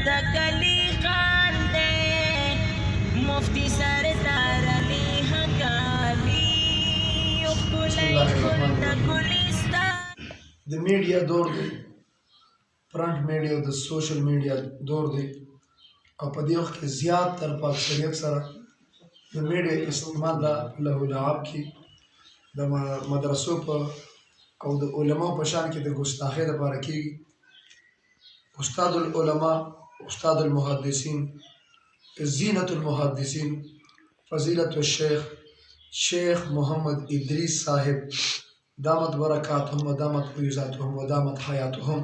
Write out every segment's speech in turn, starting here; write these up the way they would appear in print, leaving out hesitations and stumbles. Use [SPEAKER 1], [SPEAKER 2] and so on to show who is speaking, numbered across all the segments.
[SPEAKER 1] د کلی خان دی مفتی سردار علی حقانی ښکلی ګل د ګلستان.
[SPEAKER 2] د میډیا دور دی، پرنټ میډیا او د سوشل میډیا دور دی، او په دې وخت کې زیات تر په اکثریت سره د میډیا استعمال د له لعب کې د مدرسو په او د علماو په شان کې د ګستاخۍ لپاره کېږي. استاد العلماء، استاد المحدثین، زینت المحدثین، فضیلت الشیخ شیخ محمد ادریس صاحب دامت برکاتهم و دامت فیوزاتهم و دامت حیاتهم،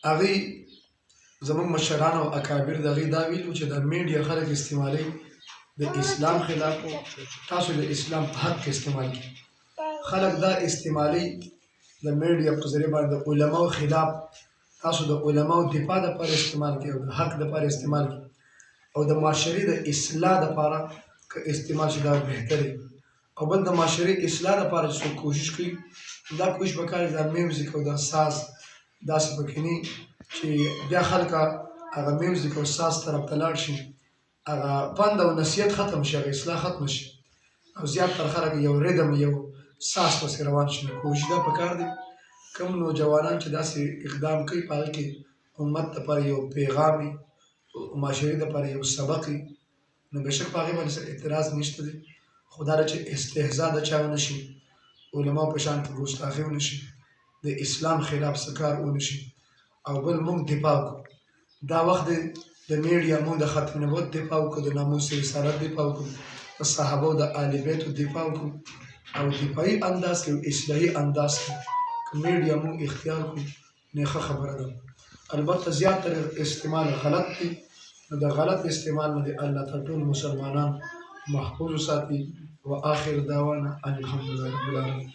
[SPEAKER 2] هغوی زموږ مشران او اکابر د هغوی دا ویلي چې د میډیا خلک استعمالوي د اسلام خلاف، تاسو د اسلام په حق کې استعمال کړئ. خلک دا استعمالوي د میډیا په ذریعه باندې د علماو خلاف، تاسو د علماو دفاع دپاره استعمال کړئ او د حق دپاره استعمال کړئ، او د معاشرې د اصلاح دپاره که استعمال شي دا بهتر دی. او بل د معاشرې اصلاح دپاره چې څوک کوشش کوي، دا کوشش پکار دی دا میوزیک او دا ساز داسې پکې نه چې بیا خلک هغه میوزیک او ساز طرف ته لاړ شي، هغه پند او نصیحت ختم شي، هغه اصلاح ختم شي، او زیاتره خلک یو ریدم یو ساز پسې روان شي. کوشش دا پکار دی کوم نوجوانان چې داسې اقدام کوي په هغه کې امت دپاره یو پیغام وي، معاشرې دپاره یو سبق وي، نو بېشک په هغې باندې اعتراض نشته دی. خو دا ده چې استهزا د چا ونه شي، علماو په شان کې ګستاخي ونه شي، د اسلام خلاف څه کار ونه شي. او بل موږ دفاع وکړو، دا وخت دی د میډیا موږ د ختم نبوت دفاع وکړو، د ناموس رسالت دفاع وکړو، د صحابو د اهل بیتو دفاع وکړو، او دفاعي انداز کې او اصلاحي انداز کې که میډیا موږ اختیار کړو نو ښه خبره ده. البته زیاتره استعمال غلط دی، نو د غلط استعمال نه د الله تعالی ټول مسلمانان محفوظ وساتي. و آخر دعوانا ان الحمد لله رب العالمین.